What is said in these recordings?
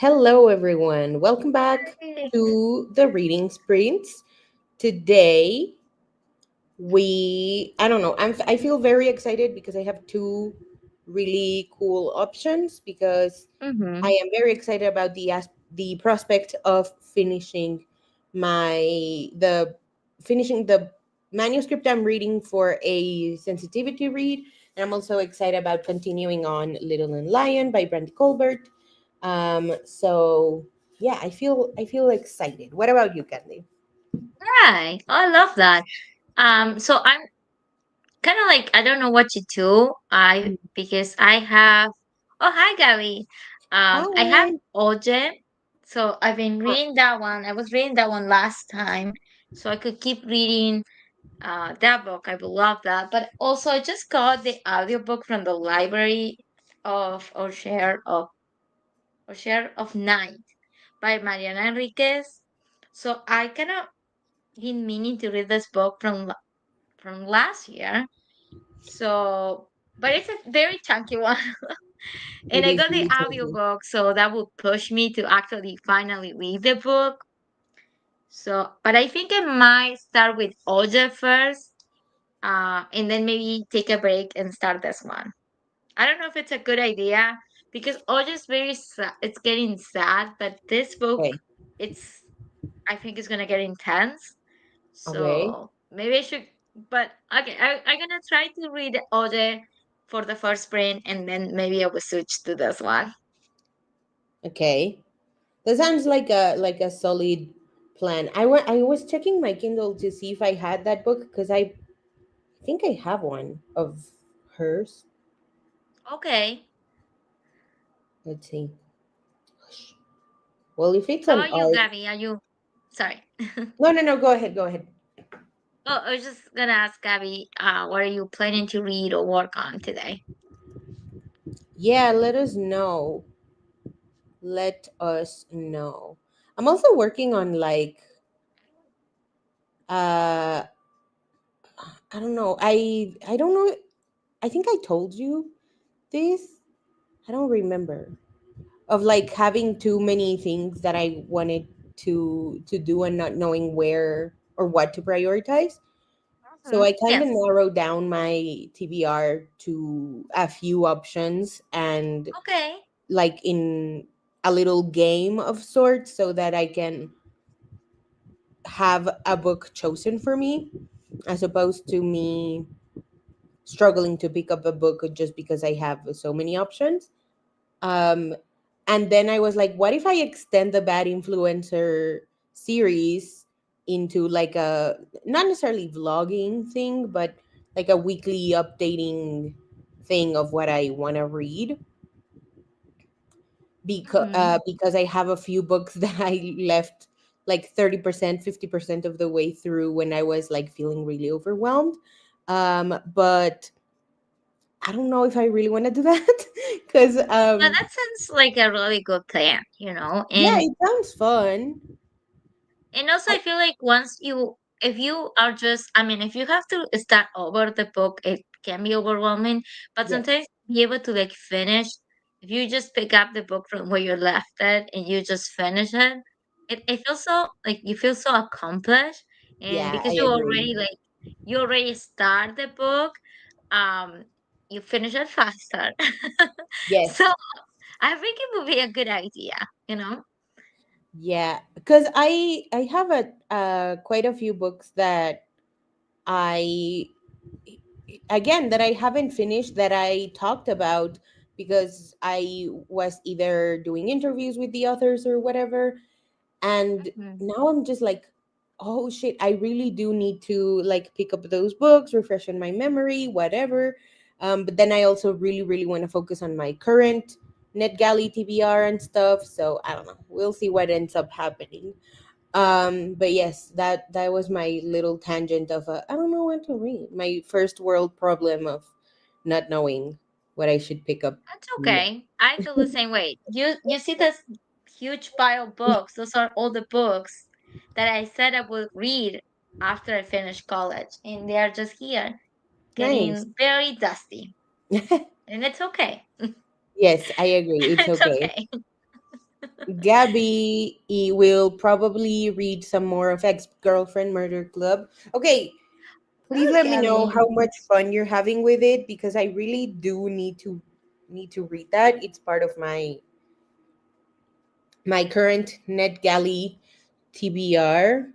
Hello, everyone. Welcome back Hey. to the reading sprints. Today, I don't know, I feel very excited because I have two really cool options because I Mm-hmm. am very excited about the prospect of my the finishing the manuscript I'm reading for a sensitivity read, and I'm also excited about continuing on Little and Lion by Brandy Colbert. So yeah, I feel excited. What about you, Candy? Right. Oh, I love that. So I'm kind of like I don't know what to do. I because I have. Oh, hi, Gabby. I have Hi. Oje. So I've been reading that one. I was reading that one last time, so I could keep reading that book. I will love that. But also, I just got the audiobook from the library of or share of Night by Mariana Enriquez. So I kind of been meaning to read this book from last year. So, but it's a very chunky one, and It I is got the really challenging. audiobook, so that will push me to actually finally read the book. So, but I think I might start with Oja first, and then maybe take a break and start this one. I don't know if it's a good idea because Oja is very sad. It's getting sad, but this book, Okay. it's I think it's gonna get intense. Okay. So maybe I should, but okay, I'm gonna try to read Ode for the first sprint, and then maybe I will switch to this one. Okay. That sounds like a solid plan. I was checking my Kindle to see if I had that book because I think I have one of hers. Okay. Let's see. Well, if it's How an are you, art, Gabby? Are you sorry? no, no, no. Go ahead. Go ahead. Oh, I was just gonna ask Gabby, what are you planning to read or work on today? Yeah, let us know. Let us know. I'm also working on uh I don't know. I don't know. I think I told you this. I don't remember. Of like having too many things that I wanted to do and not knowing where or what to prioritize. So Mhm. I kind of Yes. narrowed down my TBR to a few options and Okay. like in a little game of sorts so that I can have a book chosen for me as opposed to me struggling to pick up a book just because I have so many options. Um, and then I was like, what if I extend the bad influencer series into like a not necessarily vlogging thing, but like a weekly updating thing of what I want to read Hmm. because I have a few books that I left like 30%, 50% of the way through when I was like feeling really overwhelmed. But I don't know if I really want to do that because But that sounds like a really good plan, you know, yeah, and it sounds fun. And also, I, I feel like if you are just, I mean, if you have to start over the book, it can be overwhelming. But yes, sometimes be able to like finish, if you just pick up the book from where you left it and you just finish it, it feels so like you feel so accomplished. And yeah, I because agree. you already start the book, um, you finish it faster. So Yes, I think it would be a good idea, you know? yeah, because I have a quite a few books that I again that I haven't finished that I talked about because I was either doing interviews with the authors or whatever, and Mhm. now I'm just like, oh shit, I really do need to like pick up those books, refreshen my memory, whatever. But then I also really want to focus on my current NetGalley TBR and stuff, so I don't know, we'll see what ends up happening. But yes, that was my little tangent of I don't know what to read, my first world problem of not knowing what I should pick up That's next. okay. I feel the same way. You see this huge pile of books. Those are all the books that I said I would read after I finish college, and they are just here, Nice. getting very dusty. And it's okay. Yes, I agree, it's It's okay. okay. Gabby will probably read some more of Ex Girlfriend Murder Club. Okay, please Oh, let me know Gabby. how much fun you're having with it because I really do need to read that. It's part of my current NetGalley TBR.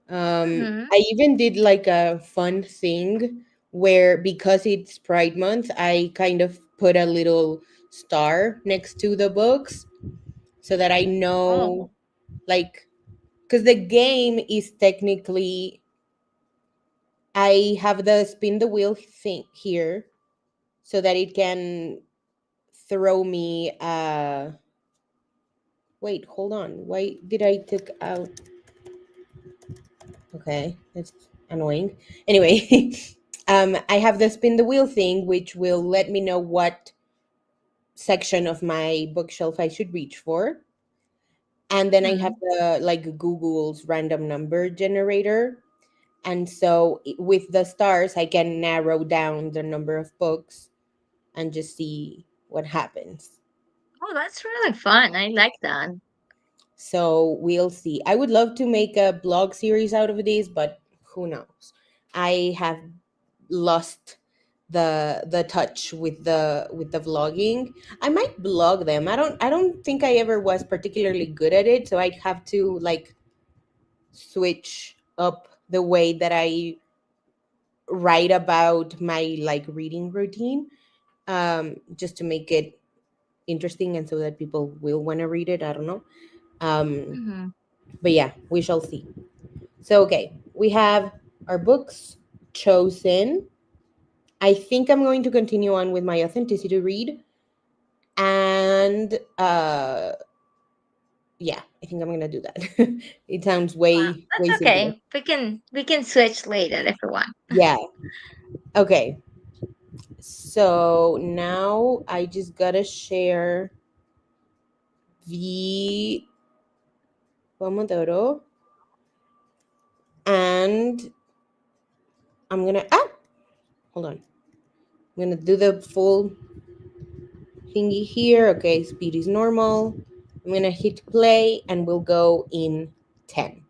Mm-hmm. I even did like a fun thing where because it's Pride Month, I kind of put a little star next to the books so that I know, Oh, like, because the game is technically, I have the spin the wheel thing here so that it can throw me. Wait, hold on. Why did I took out? Okay, that's annoying. Anyway, I have the spin the wheel thing, which will let me know what section of my bookshelf I should reach for. And then I have mm-hmm. the like Google's random number generator. And so with the stars, I can narrow down the number of books and just see what happens. Oh, that's really fun. I like that. So we'll see. I would love to make a blog series out of this, but who knows? I have lost the touch with the vlogging. I might blog them. I don't think I ever was particularly good at it, so I'd have to like switch up the way that I write about my like reading routine, just to make it interesting and so that people will want to read it. I don't know. Um, Mm-hmm. but yeah, we shall see. So, okay, we have our books chosen. I think I'm going to continue on with my authenticity read. And yeah, I think I'm going to do that. It sounds way That's simpler. okay. We can switch later if you want. Yeah. Okay. So now I just got to share the Pomodoro, and I'm going to, hold on. I'm going to do the full thingy here. Okay, speed is normal. I'm gonna hit play and we'll go in 10.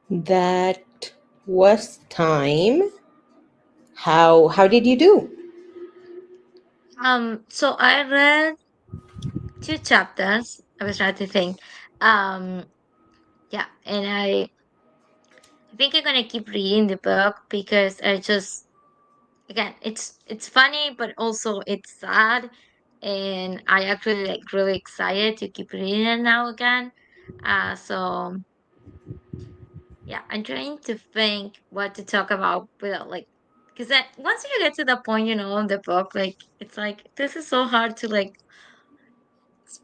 That was time. How did you do? So I read two chapters. I was trying to think. Um, yeah, and I think I'm gonna keep reading the book because I just again it's funny but also it's sad, and I actually like really excited to keep reading it now again. So yeah, I'm trying to think what to talk about without like because that once you get to the point, of the book, like it's like this is so hard to like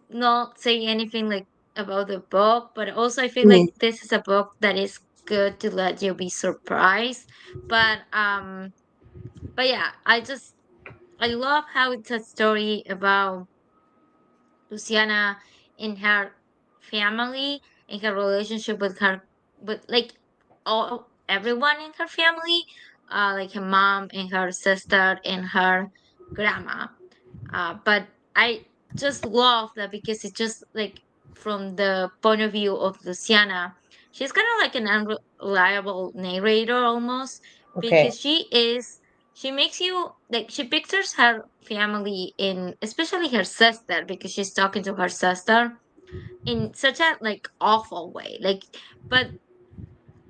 not say anything like about the book, but also I feel like Mhm. this is a book that is good to let you be surprised. But yeah, I love how it's a story about Luciana and her family and her relationship with like all everyone in her family, like her mom and her sister and her grandma. But I just love that because it's just like from the point of view of Luciana, she's kind of like an unreliable narrator almost Okay. because she makes you like she pictures her family in especially her sister because she's talking to her sister in such a like awful way like but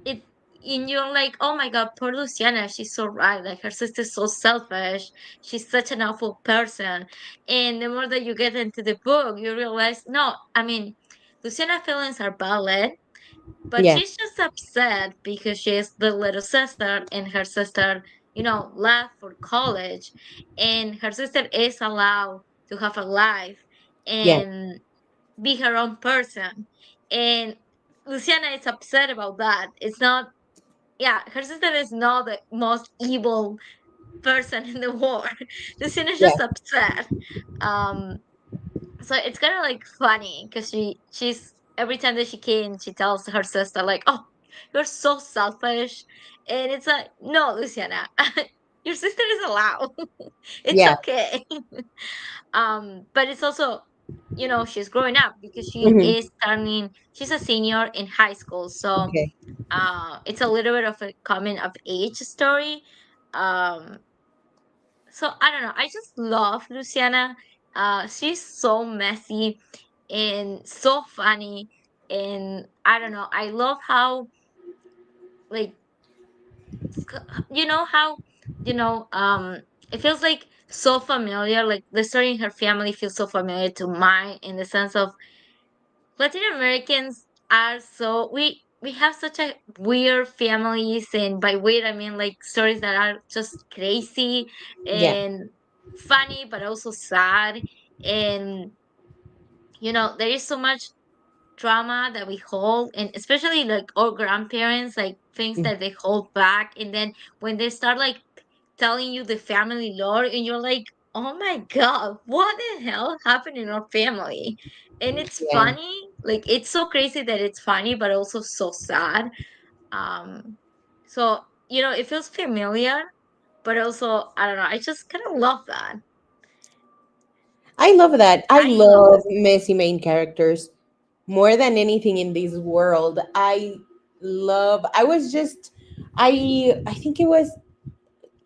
it and you're like, oh my god, poor Luciana, she's so right. Like her sister's so selfish. She's such an awful person. And the more that you get into the book, you realize, no, I mean, Luciana's feelings are valid, but Yeah. she's just upset because she's the little sister and her sister, left for college. And her sister is allowed to have a life Yeah. and be her own person. And Luciana is upset about that. It's not yeah, her sister is not the most evil person in the world. Luciana is Yeah. just upset. Um, so it's kind of like funny because she's every time that she can, she tells her sister like, "Oh, you're so selfish," and it's like, "No, Luciana, your sister is allowed. It's Yeah. okay." But it's also, she's growing up because Hmm. she's a senior in high school, so Okay. it's a little bit of a coming of age story. Um, so I don't know. I just love Luciana. She's so messy and so funny, and I don't know. I love how like you know how you know it feels like so familiar. Like the story in her family feels so familiar to mine in the sense of Latin Americans are so we have such a weird families, and by weird I mean like stories that are just crazy Yeah. and funny but also sad. And there is so much trauma that we hold, and especially like our grandparents, like things Mm. that they hold back, and then when they start like telling you the family lore and you're like, oh my god, what the hell happened in our family? And it's Yeah. funny, like it's so crazy that it's funny but also so sad. Um so it feels familiar, but also I don't know, I just kind of love that. I love that. I I love love it. messy main characters more than anything in this world. I was just I think it was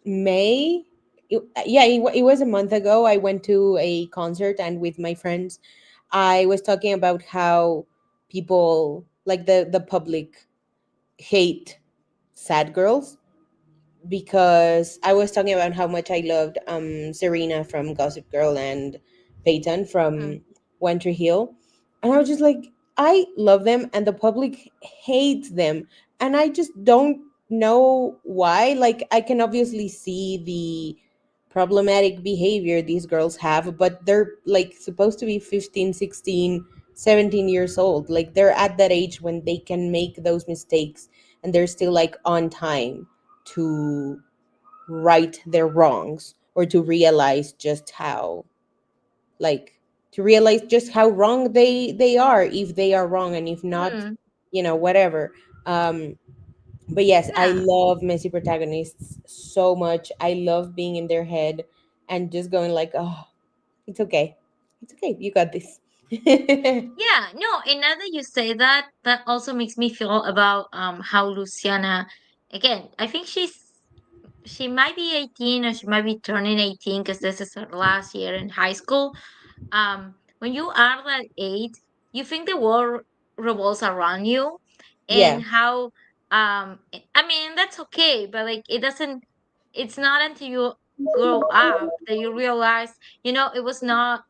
May. Yeah, it was a month ago. I went to a concert, and with my friends, I was talking about how people, like the public, hate sad girls, because I was talking about how much I loved Serena from Gossip Girl and Peyton Mm, from One Tree Hill. And I was just like, I love them and the public hates them. And I just don't know why. Like, I can obviously see the problematic behavior these girls have, but they're like supposed to be 15, 16, 17 years old. Like, they're at that age when they can make those mistakes and they're still like on time to right their wrongs, or to realize just how, like, to realize just how wrong they are, if they are wrong, and if not, mm, whatever. um but yes, I yeah. love messy protagonists so much. I love being in their head and just going like, oh, it's okay, it's okay, you got this. Yeah, no, and now that you say that, that also makes me feel about how Luciana, again, I think she might be 18 or she might be turning 18 because this is her last year in high school. When you are that age, you think the world revolves around you, Yeah, and how I mean that's okay, but like it doesn't, it's not until you grow up that you realize, it was not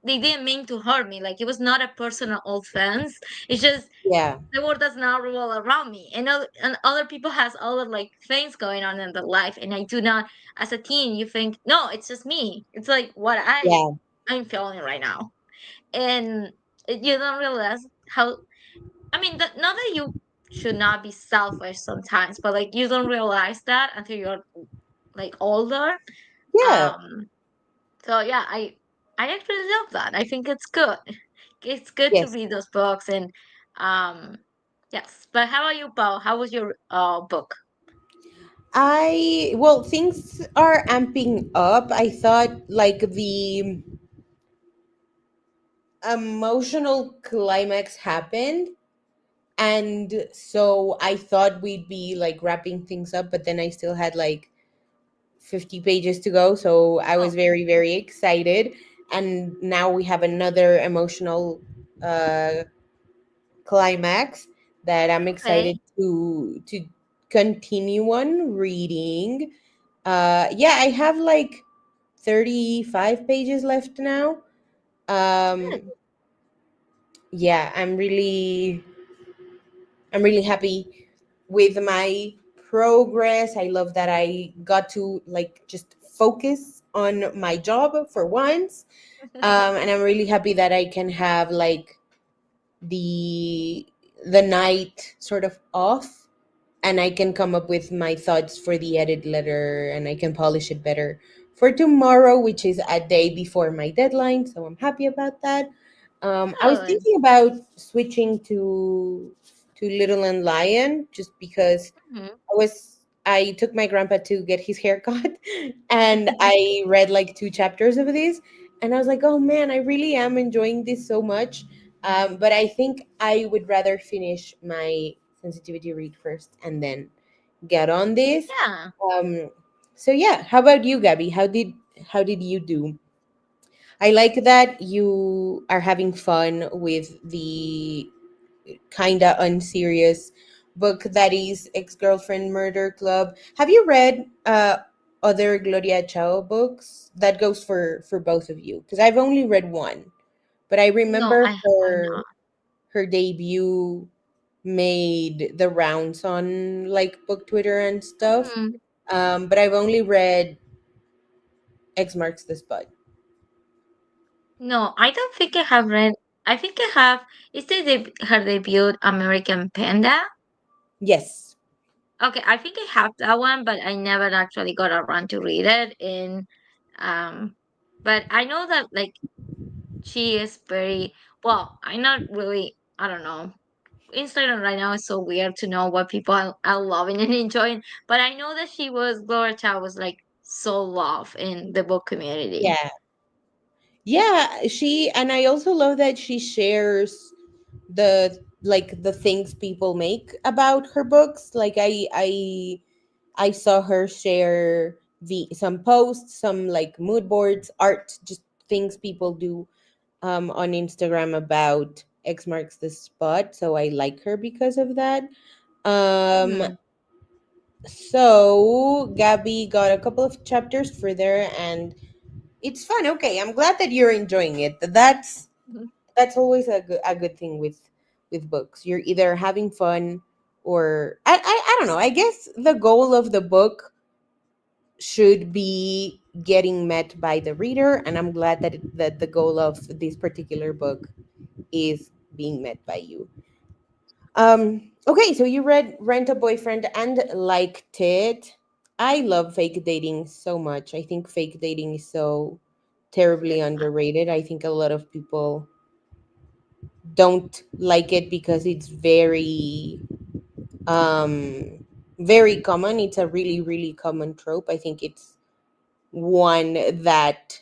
they didn't mean to hurt me. Like it was not a personal offense. It's just yeah, the world does not revolve around me, and other people has other like things going on in their life, and I do not. As a teen, you think no, it's just me. It's like what yeah, I'm feeling right now, and you don't realize how. I mean, not that you should not be selfish sometimes, but like you don't realize that until you're like older. yeah. Um. So yeah, I actually love that. I think it's good. It's good to Yes. read those books and um. Yes, but how about you, Paul? How was your book? Well, things are amping up. I thought like the emotional climax happened, and so I thought we'd be like wrapping things up, but then I still had like 50 pages to go, so I was Oh, very very excited. And now we have another emotional uh climax that I'm excited okay. to continue on reading. Yeah, I have like 35 pages left now. Good. um yeah, I'm really happy with my progress. I love that I got to like just focus on my job for once. And I'm really happy that I can have like the the night sort of off, and I can come up with my thoughts for the edit letter, and I can polish it better for tomorrow, which is a day before my deadline. So I'm happy about that. I was Good. thinking about switching to Little and Lion just because Mhm. I took my grandpa to get his hair cut, and I read like two chapters of this, and I was like, oh man, I really am enjoying this so much. But I think I would rather finish my sensitivity read first and then get on this. Yeah. Um, so yeah, how about you, Gabby? How did you do? I like that you are having fun with the kinda unserious book that is Ex Girlfriend Murder Club. Have you read other Gloria Chao books? That goes for both of you because I've only read one, but I No, remember I have her not. her debut made the rounds on like book Twitter and stuff. Mm. But I've only read X Marks the Spot. No, I don't think I have read. I think I have. Is it her debut American Panda? Yes. Okay, I think I have that one, but I never actually got around to read it. Um, but I know that like she is very well. I'm not really. I don't know. Instagram right now is so weird to know what people are loving and enjoying. But I know that Gloria Child was like so loved in the book community. Yeah. Yeah, she and I also love that she shares the things people make about her books. Like I saw her share the some posts, some like mood boards, art, just things people do on Instagram about X Marks the Spot. So I like her because of that. Um Hmm. so Gabby got a couple of chapters further, and it's fun. Okay, I'm glad that you're enjoying it. That's always a good thing with books. You're either having fun or I don't know. I guess the goal of the book should be getting met by the reader, and I'm glad that the goal of this particular book is being met by you. Okay, so you read Rent a Boyfriend and liked it. I love fake dating so much. I think fake dating is so terribly underrated. I think a lot of people don't like it because it's very common. It's a really really common trope. I think it's one that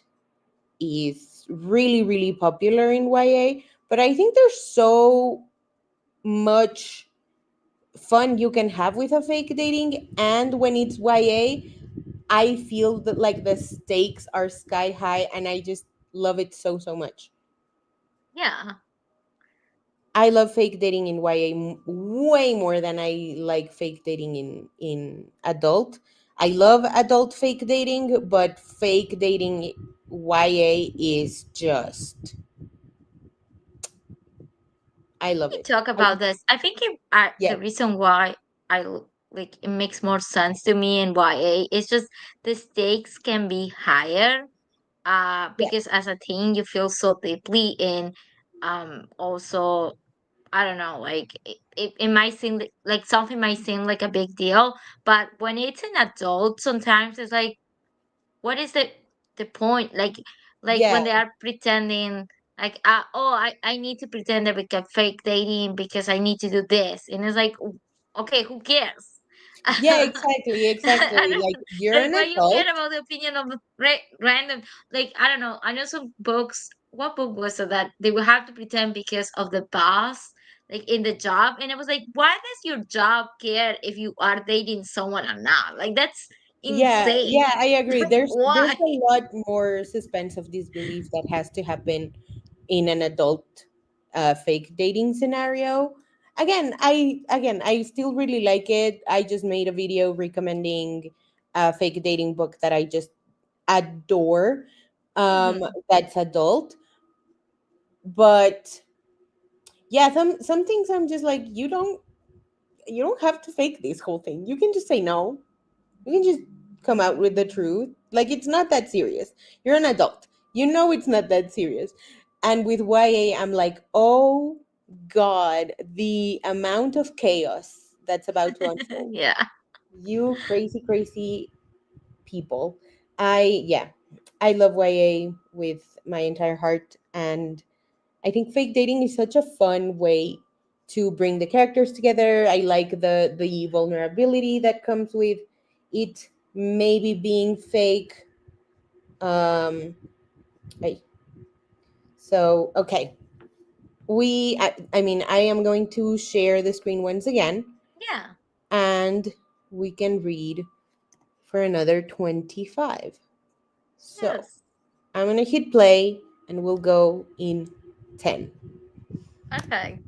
is really, really popular in YA, but I think there's so much fun you can have with a fake dating. And when it's YA, I feel that like the stakes are sky high, and I just love it so, so much. Yeah. I love fake dating in YA way more than I like fake dating in adult. I love adult fake dating, but fake dating YA is just, I love We it. talk I, about this. I think yeah, the reason why like it makes more sense to me in YA is just the stakes can be higher. yeah, Because as a teen you feel so deeply in also I don't know, like it might seem like something might seem like a big deal, but when it's an adult, sometimes it's like, what is the point? Like yeah, when they are pretending, like, oh, I need to pretend that we can fake dating because I need to do this, and it's like, okay, who cares? yeah, exactly, exactly. I Like don't, you're like an why you care adult. about the opinion of random, like, I don't know. I know some books. What book was it that they will have to pretend because of the boss, like in the job? And it was like, why does your job care if you are dating someone or not? Like that's Yeah, insane. yeah, I agree. There's Why? a lot more suspense of disbelief that has to happen in an adult fake dating scenario. Again, I still really like it. I just made a video recommending a fake dating book that I just adore. Mhm. That's adult, but yeah, some things I'm just like, you don't have to fake this whole thing. You can just say no. You can just come out with the truth. Like it's not that serious. You're an adult. You know it's not that serious. And with YA, I'm like, oh God, the amount of chaos that's about to unfold. Yeah. You crazy, crazy people. Yeah, I love YA with my entire heart. And I think fake dating is such a fun way to bring the characters together. I like the vulnerability that comes with it maybe being fake. Um, I, so okay, I mean, I am going to share the screen once again, Yeah. and we can read for another 25. So Yes. I'm gonna hit play, and we'll go in 10. Okay.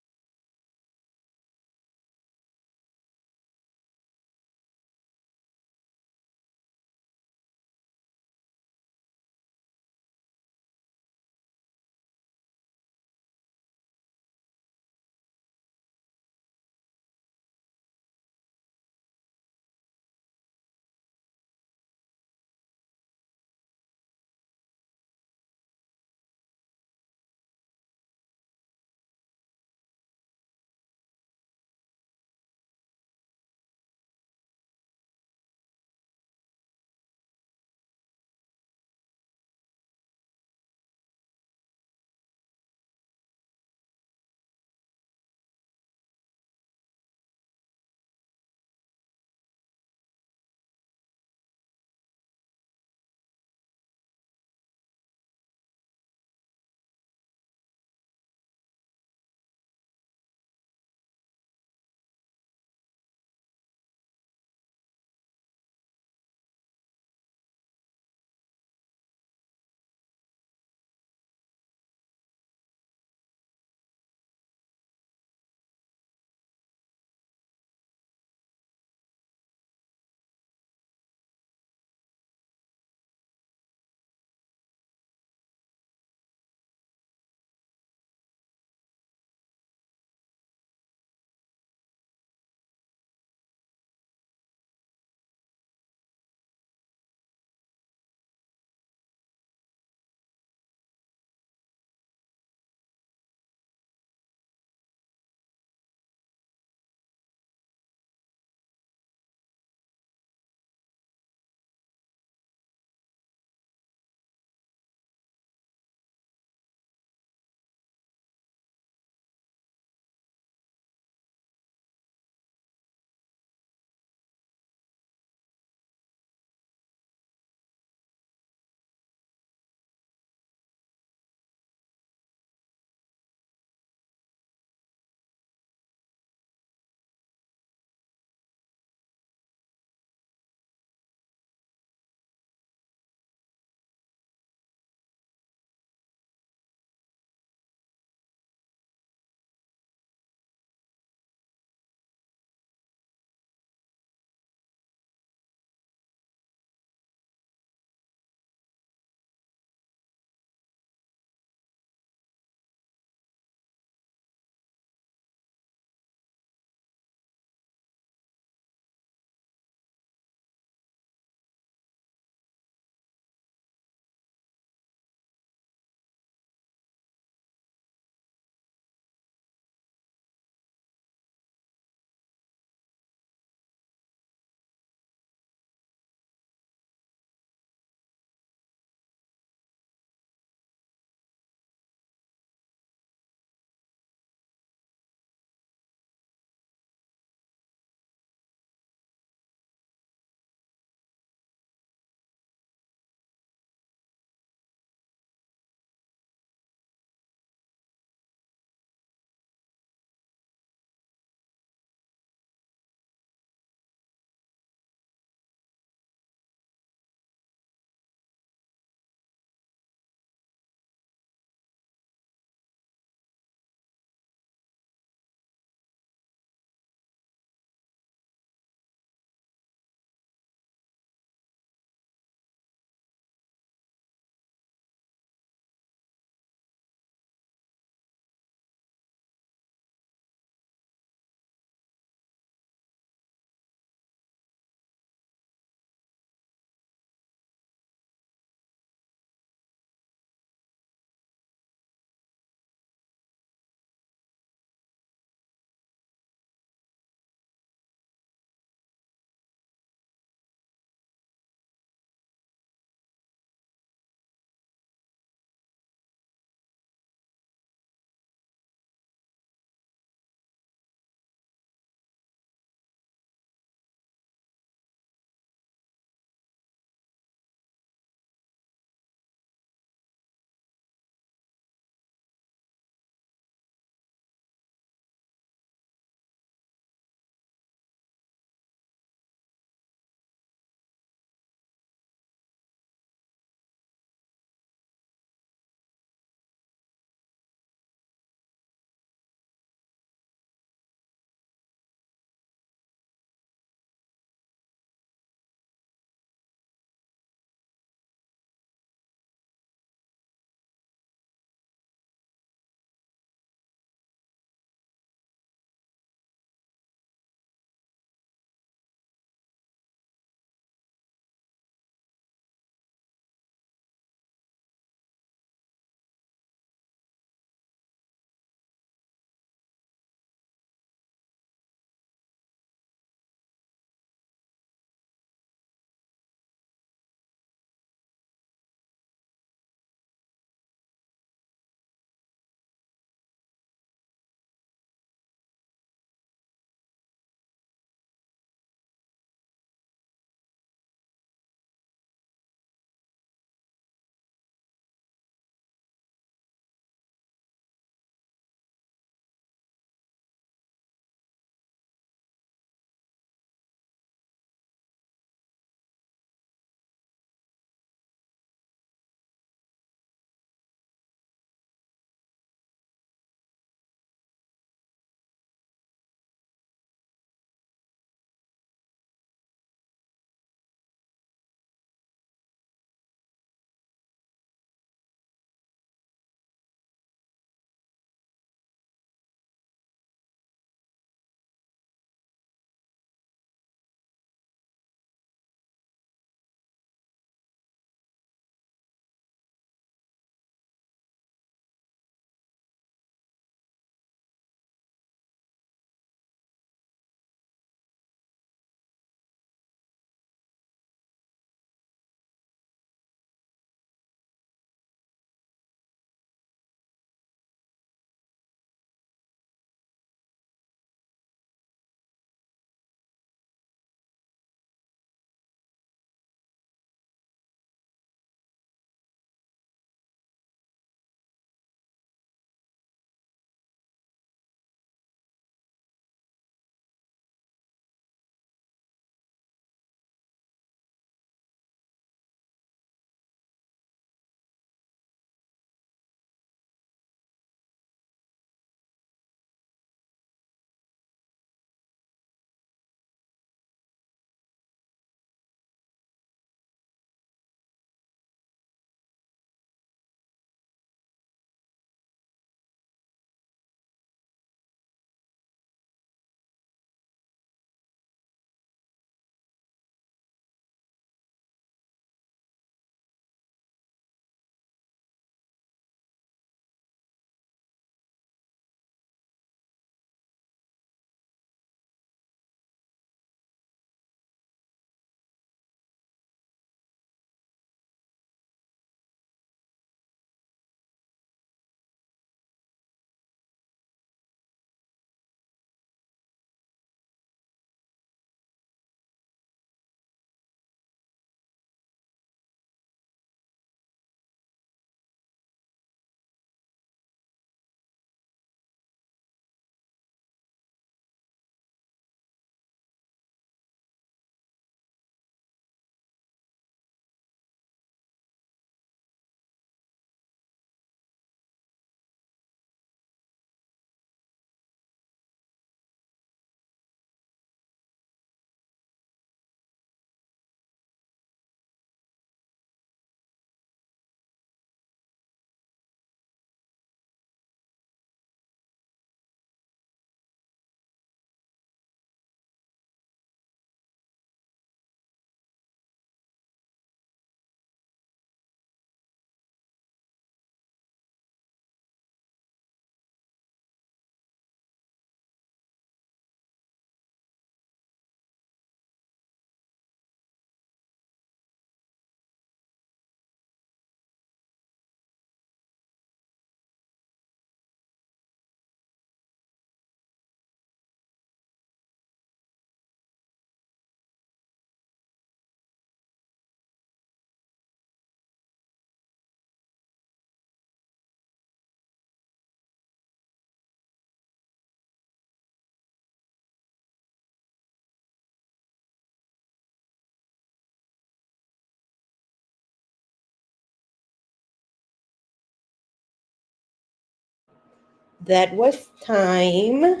That was time.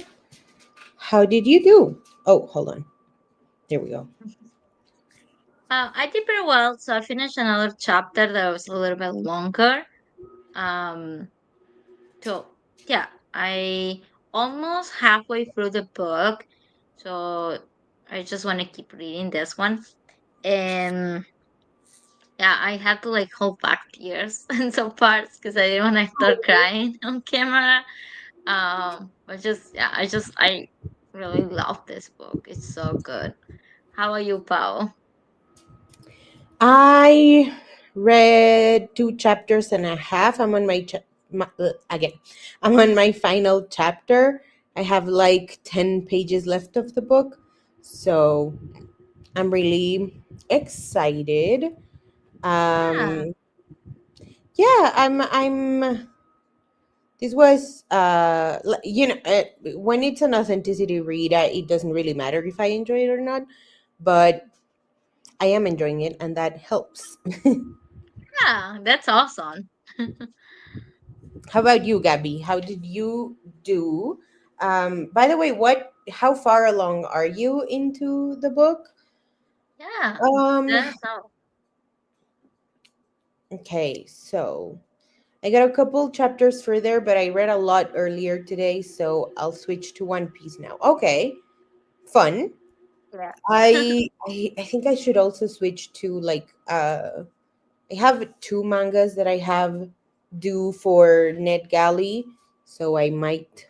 How did you do? Oh, hold on. There we go. I did pretty well. So I finished another chapter that was a little bit longer. Um, so yeah, I almost halfway through the book. So I just want to keep reading this one. And yeah, I had to like hold back tears in some parts because I didn't want to start crying on camera. But just yeah, I really love this book. It's so good. How are you, Pao? I read 2 chapters and a half. I'm on again. I'm on my final chapter. I have like 10 pages left of the book, so I'm really excited. Yeah, Um, yeah, I'm. This was when it's an authenticity read, it doesn't really matter if I enjoy it or not, but I am enjoying it, and that helps. yeah, that's awesome. How about you, Gabby? How did you do? By the way, how far along are you into the book? Yeah, Um, that's all. okay, so I got a couple chapters further, but I read a lot earlier today, so I'll switch to One Piece now. Okay, fun. Yeah. I think I should also switch to I have two mangas that I have due for NetGalley, so I might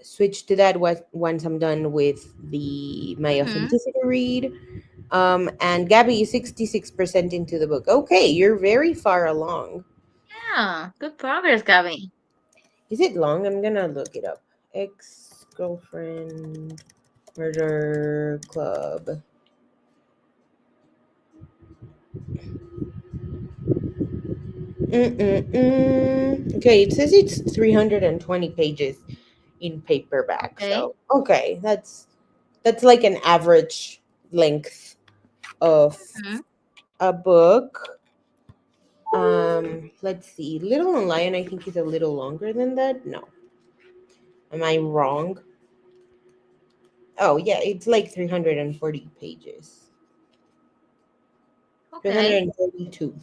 switch to that once I'm done with the my Hmm. authenticity read. And Gabby is 66% into the book. Okay, you're very far along. Yeah, good progress, Gabby. Is it long? I'm gonna look it up. Ex girlfriend murder club. Mm-mm-mm. Okay, it says it's 320 pages in paperback. Okay. So okay, that's like an average length of Hmm. a book. Let's see. Little and Lion, I think is a little longer than that. No, am I wrong? Oh yeah, it's like 340 pages. Okay. 332.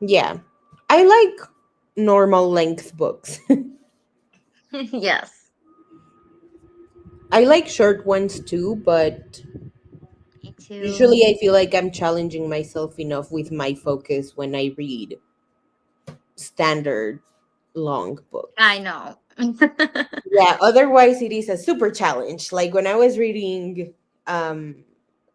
Yeah, I like normal length books. Yes, I like short ones too, but me too. usually I feel like I'm challenging myself enough with my focus when I read standard long I books. know. Yeah, otherwise it is a super challenge. Like when I was reading um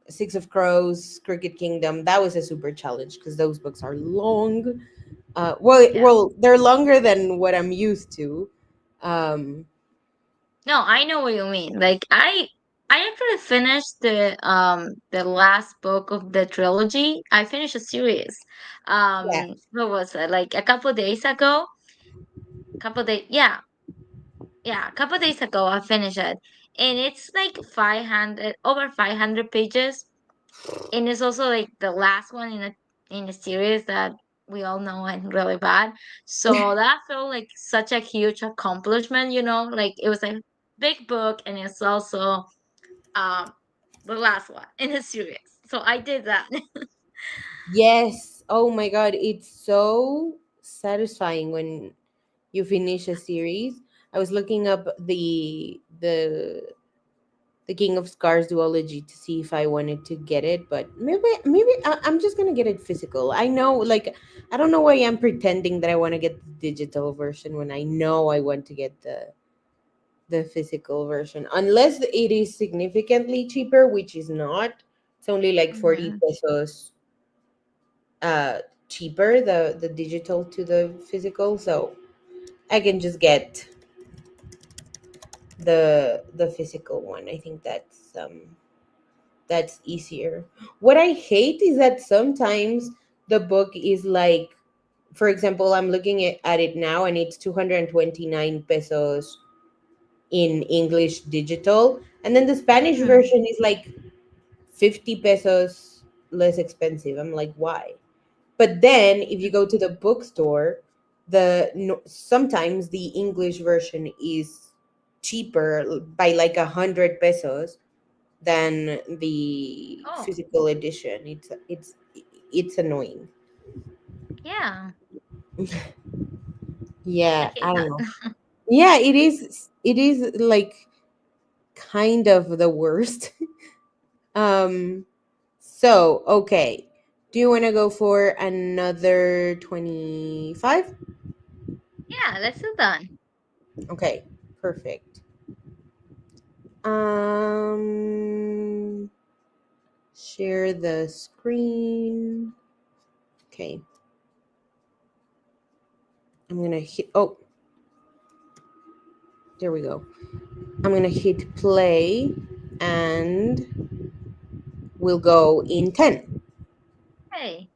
Six of Crows, Cricket Kingdom, that was a super challenge because those books are long. Yeah. They're longer than what I'm used to. Um, No, I know what you mean. Like I actually finished the last book of the trilogy. I finished a series. yeah. What was it? Like a couple days ago? Couple days, yeah, yeah, a couple days ago I finished it. And it's like 500 over 500 pages. And it's also like the last one in a series that we all know and really bad. So that felt like such a huge accomplishment, like it was a big book and it's also um the last one in the series. So I did that. Yes. Oh my god, it's so satisfying when you finish a series. I was looking up the King of Scars duology to see if I wanted to get it, but maybe I'm just gonna get it physical. I know, like, I don't know why I'm pretending that I want to get the digital version when I know I want to get the physical version, unless it is significantly cheaper, which is not. It's only like 40 Hmm. pesos uh cheaper, the digital to the physical, so I can just get the physical one. I think that's easier. What I hate is that sometimes the book is like, for example, I'm looking at it now and it's 229 pesos in English digital, and then the Spanish Hmm. version is like 50 pesos less expensive. I'm like, why? But then if you go to the bookstore, the no, sometimes the English version is cheaper by like 100 pesos than the Oh, physical edition. It's annoying. yeah. I Yeah, I hate don't that. know. Yeah, it is. It is like kind of the worst. um. So okay, do you want to go for another 25? Yeah, let's do that. Okay, perfect. Um. Share the screen. Okay, I'm gonna hit. Oh, there we go. I'm gonna hit play, and we'll go in 10. Hey.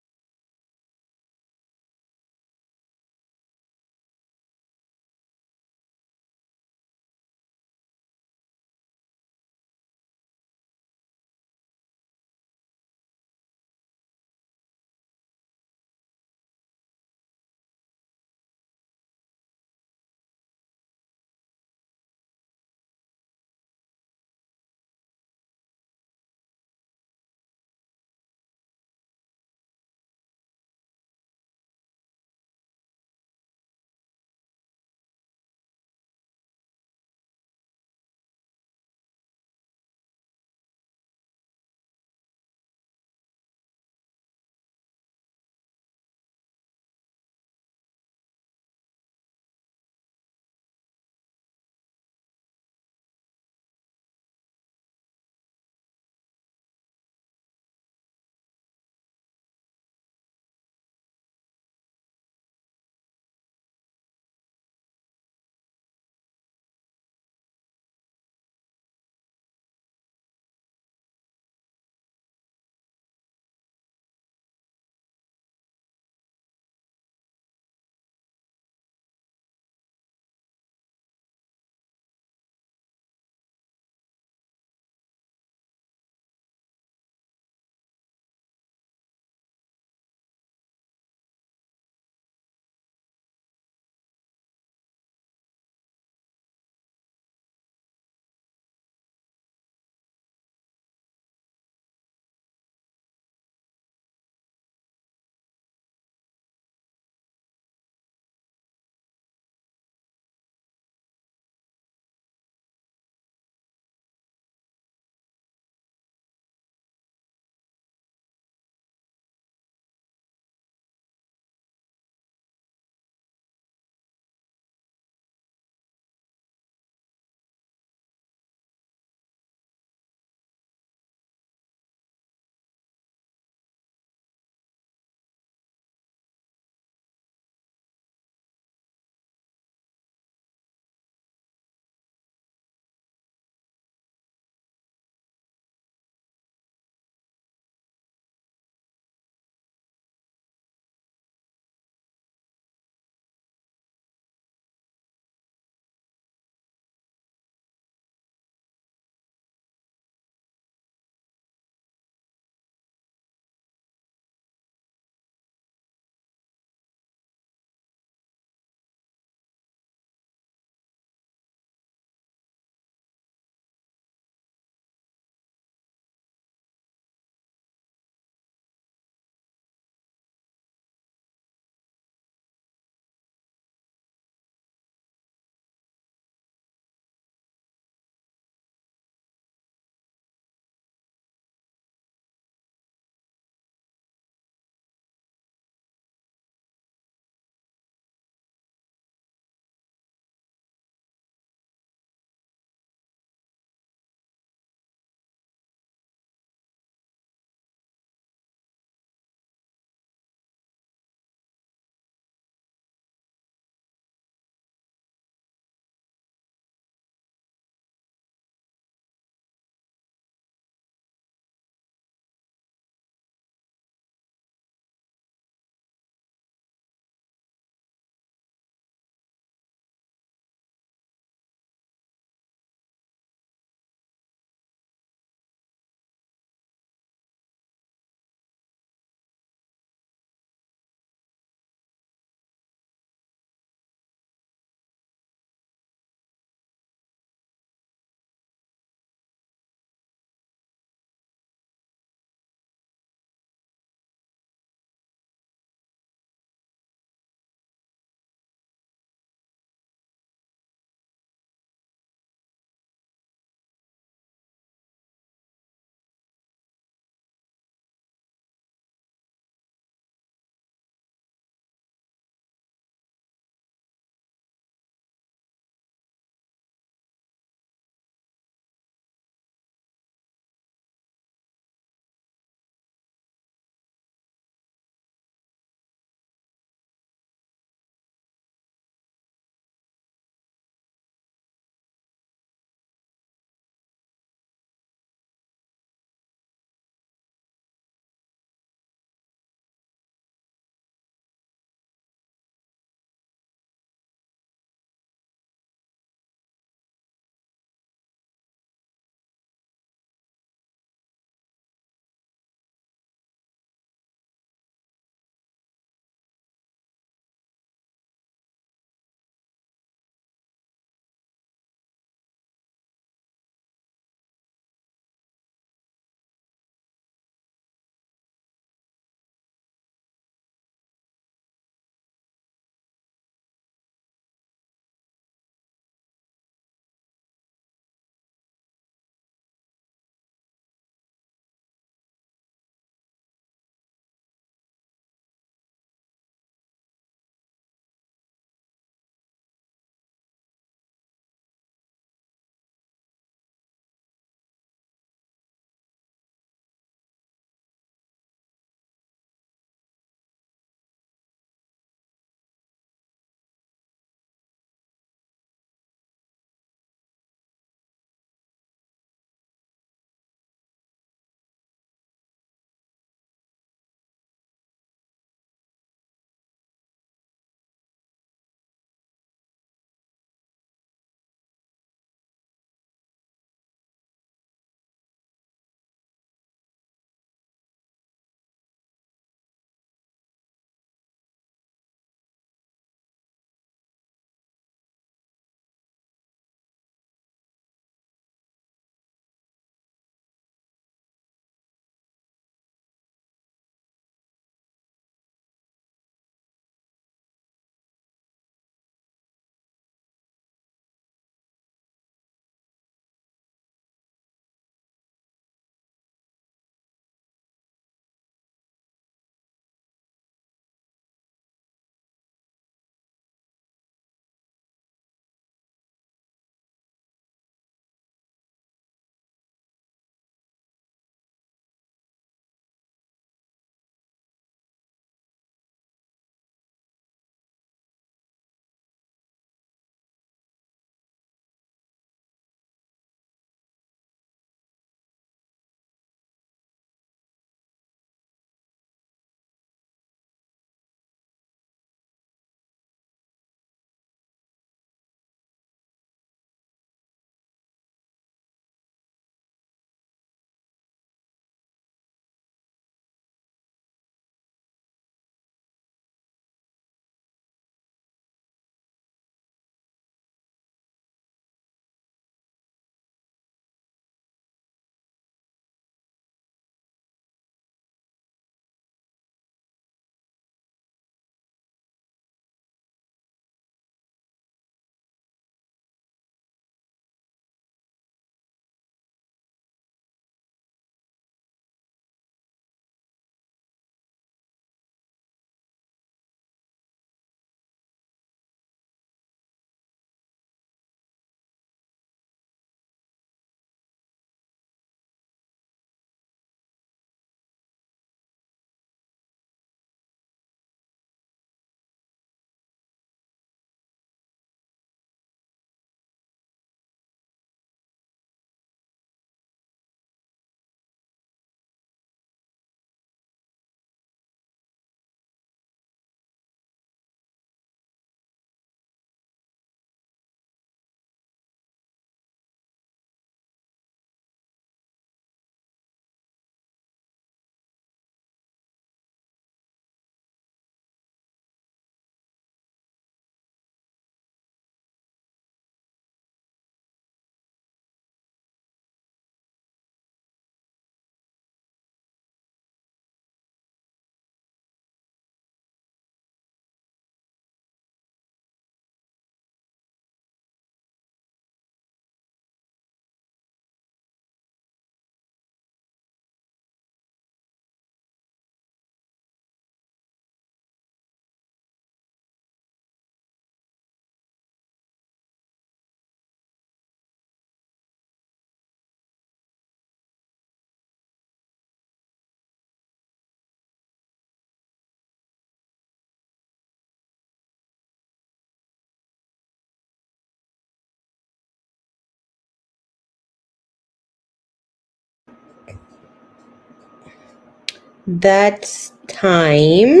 That's time.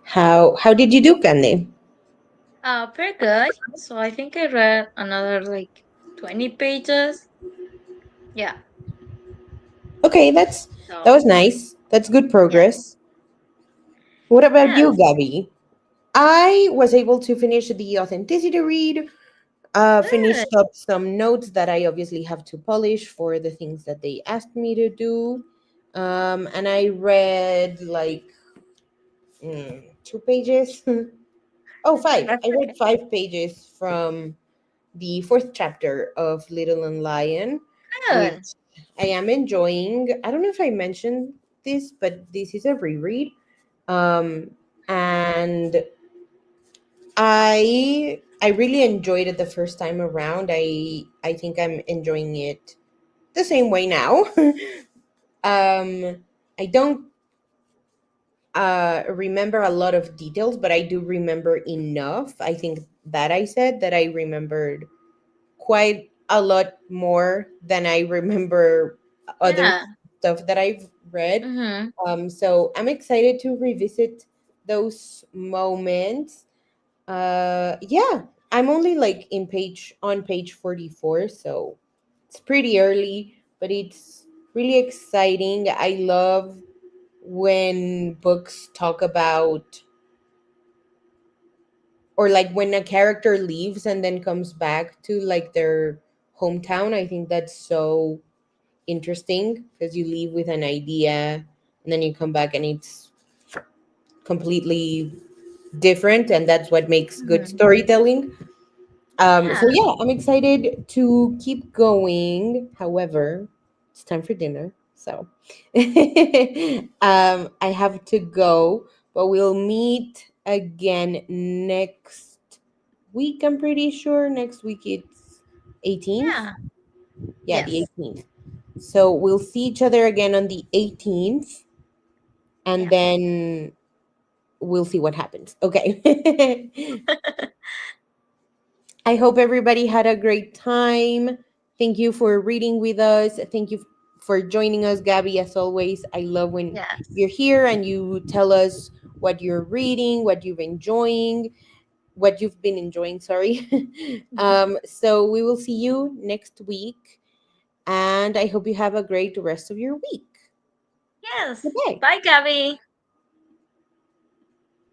How did you do, Cande? Very good. So I think I read another like 20 pages. Yeah. Okay, that So was nice. That's good yes. progress. What about you, Yes. Gabby? I was able to finish the authenticity read, Good. finished up some notes that I obviously have to polish for the things that they asked me to do. And I read like 2 pages. Oh, five. That's I read okay. 5 pages from the fourth chapter of Little and Lion, Good. which I am enjoying. I don't know if I mentioned this, but this is a reread. Um, and I really enjoyed it the first time around. I think I'm enjoying it the same way now. I don't remember a lot of details, but I do remember enough. I think that I said that I remembered quite a lot more than I remember other Yeah. stuff that I've read. Mm-hmm. So I'm excited to revisit those moments. Yeah, I'm only like on page 44, so it's pretty early, but it's really exciting. I love when books talk about, or like when a character leaves and then comes back to like their hometown. I think that's so interesting because you leave with an idea and then you come back and it's completely different, and that's what makes good Mm-hmm. storytelling. Yeah. So yeah, I'm excited to keep going. However, it's time for dinner, so I have to go. But we'll meet again next week. I'm pretty sure next week it's 18th. Yeah. Yeah, the Yes. 18th. So we'll see each other again on the 18th, and Yeah. then we'll see what happens. Okay. I hope everybody had a great time. Thank you for reading with us. Thank you for joining us, Gabby, as always. I love when Yes. you're here and you tell us what you're reading, what you've been enjoying, sorry. So we will see you next week, and I hope you have a great rest of your week. Yes. Goodbye. Bye, Gabby.